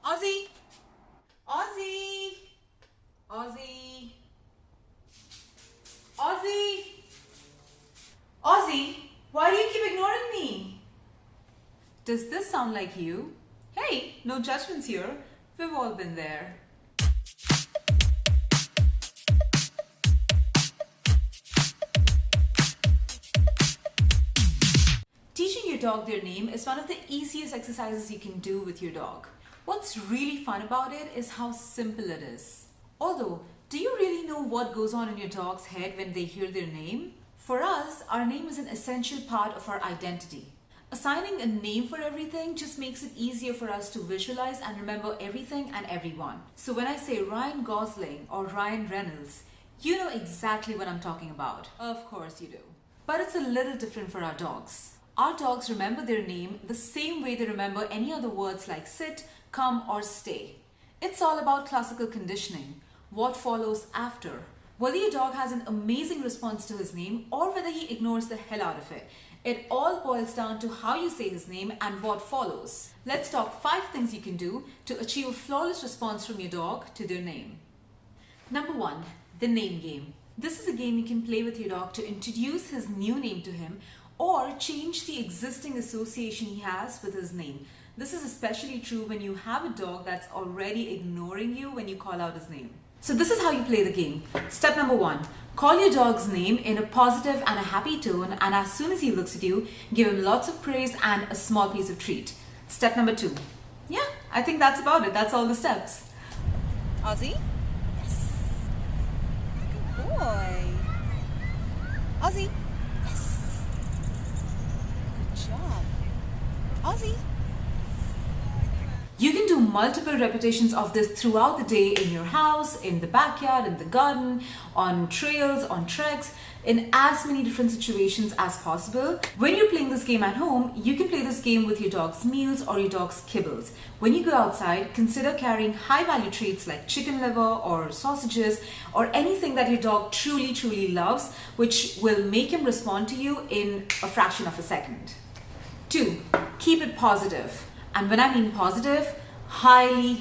Ozzy! Ozzy! Ozzy! Ozzy! Ozzy! Why do you keep ignoring me? Does this sound like you? Hey, no judgments here. We've all been there. Teaching your dog their name is one of the easiest exercises you can do with your dog. What's really fun about it is how simple it is. Although, do you really know what goes on in your dog's head when they hear their name? For us, our name is an essential part of our identity. Assigning a name for everything just makes it easier for us to visualize and remember everything and everyone. So when I say Ryan Gosling or Ryan Reynolds, you know exactly what I'm talking about. Of course you do. But it's a little different for our dogs. Our dogs remember their name the same way they remember any other words like sit, come, or stay. It's all about classical conditioning, what follows after. Whether your dog has an amazing response to his name or whether he ignores the hell out of it, it all boils down to how you say his name and what follows. Let's talk 5 things you can do to achieve a flawless response from your dog to their name. Number 1, the name game. This is a game you can play with your dog to introduce his new name to him or change the existing association he has with his name. This is especially true when you have a dog that's already ignoring you when you call out his name. So this is how you play the game. Step number 1, call your dog's name in a positive and a happy tone, and as soon as he looks at you, give him lots of praise and a small piece of treat. Step number 2. Yeah, I think that's about it. That's all the steps. Ozzy? Yes. Good boy. Ozzy? Yes. Good job. Ozzy? You can do multiple repetitions of this throughout the day in your house, in the backyard, in the garden, on trails, on treks, in as many different situations as possible. When you're playing this game at home, you can play this game with your dog's meals or your dog's kibbles. When you go outside, consider carrying high-value treats like chicken liver or sausages or anything that your dog truly loves, which will make him respond to you in a fraction of a second. 2, keep it positive. And when I mean positive, highly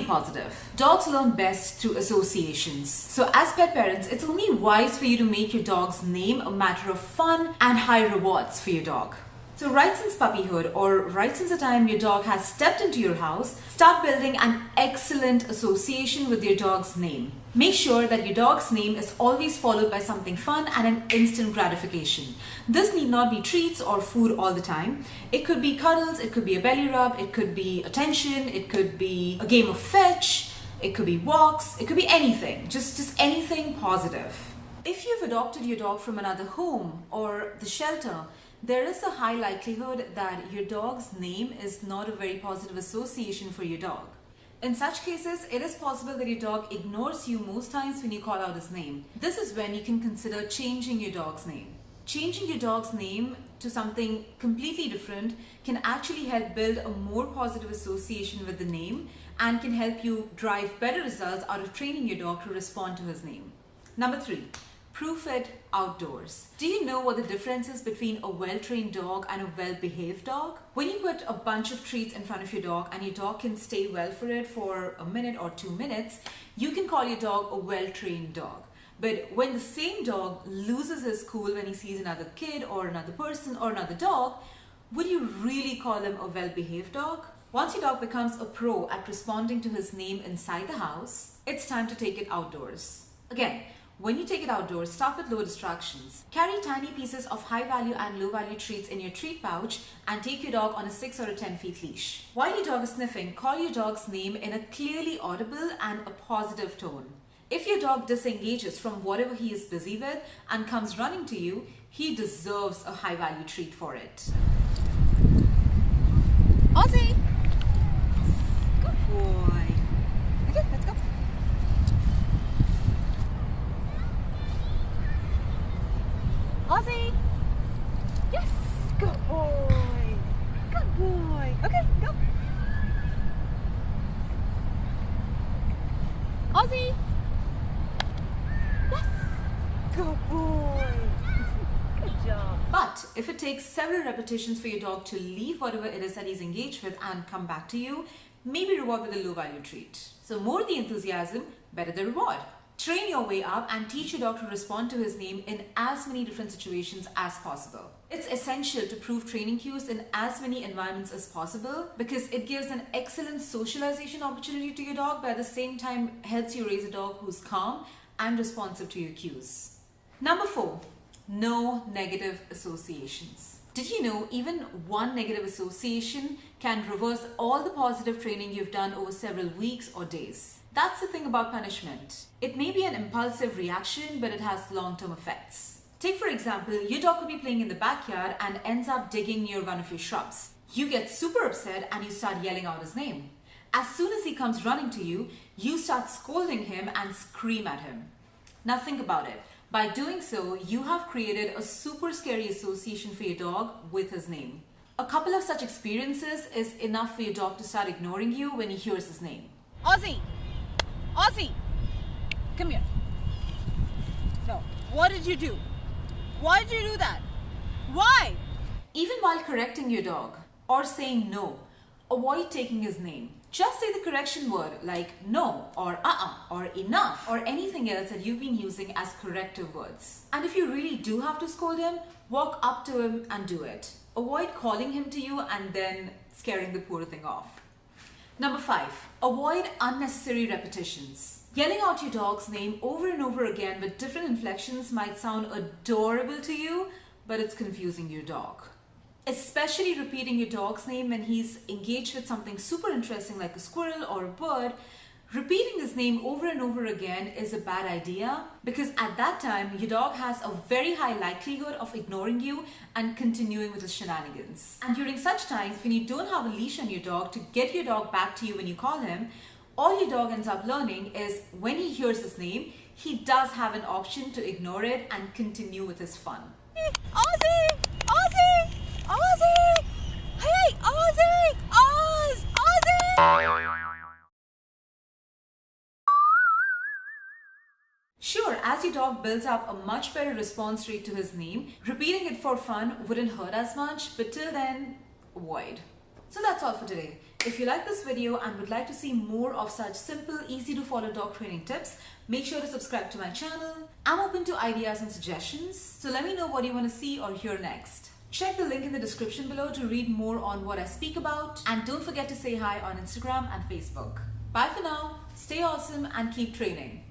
positive. Dogs learn best through associations. So as pet parents, it's only wise for you to make your dog's name a matter of fun and high rewards for your dog. So right since puppyhood or right since the time your dog has stepped into your house, start building an excellent association with your dog's name. Make sure that your dog's name is always followed by something fun and an instant gratification. This need not be treats or food all the time. It could be cuddles, it could be a belly rub, it could be attention, it could be a game of fetch, it could be walks, it could be anything, just anything positive. If you've adopted your dog from another home or the shelter, there is a high likelihood that your dog's name is not a very positive association for your dog. In such cases, it is possible that your dog ignores you most times when you call out his name. This is when you can consider changing your dog's name. Changing your dog's name to something completely different can actually help build a more positive association with the name and can help you drive better results out of training your dog to respond to his name. Number 3, proof it outdoors. Do you know what the difference is between a well-trained dog and a well-behaved dog? When you put a bunch of treats in front of your dog and your dog can stay well for it for a minute or 2 minutes, you can call your dog a well-trained dog. But when the same dog loses his cool when he sees another kid or another person or another dog, would you really call him a well-behaved dog? Once your dog becomes a pro at responding to his name inside the house, it's time to take it outdoors. Again, when you take it outdoors, start with low distractions. Carry tiny pieces of high value and low value treats in your treat pouch and take your dog on a 6 or a 10 feet leash. While your dog is sniffing, call your dog's name in a clearly audible and a positive tone. If your dog disengages from whatever he is busy with and comes running to you, he deserves a high value treat for it. Ozzy! Good boy. Okay, let's go. Ozzy! Yes! Good boy! Good boy! Okay, go! Ozzy! Yes! Good boy! Good job! But if it takes several repetitions for your dog to leave whatever it is that he's engaged with and come back to you, maybe reward with a low value treat. So more the enthusiasm, better the reward. Train your way up and teach your dog to respond to his name in as many different situations as possible. It's essential to prove training cues in as many environments as possible because it gives an excellent socialization opportunity to your dog, but at the same time helps you raise a dog who's calm and responsive to your cues. Number 4, no negative associations. Did you know even one negative association can reverse all the positive training you've done over several weeks or days? That's the thing about punishment. It may be an impulsive reaction, but it has long-term effects. Take for example, your dog could be playing in the backyard and ends up digging near one of your shrubs. You get super upset and you start yelling out his name. As soon as he comes running to you, you start scolding him and scream at him. Now think about it. By doing so, you have created a super scary association for your dog with his name. A couple of such experiences is enough for your dog to start ignoring you when he hears his name. Ozzy! Ozzy! Come here. No. What did you do? Why did you do that? Why? Even while correcting your dog or saying no, avoid taking his name. Just say the correction word like no or or enough or anything else that you've been using as corrective words. And if you really do have to scold him, walk up to him and do it. Avoid calling him to you and then scaring the poor thing off. Number 5, avoid unnecessary repetitions. Yelling out your dog's name over and over again with different inflections might sound adorable to you, but it's confusing your dog. Especially repeating your dog's name when he's engaged with something super interesting like a squirrel or a bird. Repeating his name over and over again is a bad idea because at that time your dog has a very high likelihood of ignoring you and continuing with his shenanigans. And during such times when you don't have a leash on your dog to get your dog back to you when you call him, all your dog ends up learning is when he hears his name, he does have an option to ignore it and continue with his fun. Ozzy! Ozzy! Ozzy! Hey, Ozzy! Ozzy! Sure, as your dog builds up a much better response rate to his name, repeating it for fun wouldn't hurt as much, but till then, avoid. So that's all for today. If you like this video and would like to see more of such simple, easy to follow dog training tips, make sure to subscribe to my channel. I'm open to ideas and suggestions, so let me know what you want to see or hear next. Check the link in the description below to read more on what I speak about, and don't forget to say hi on Instagram and Facebook. Bye for now, stay awesome and keep training.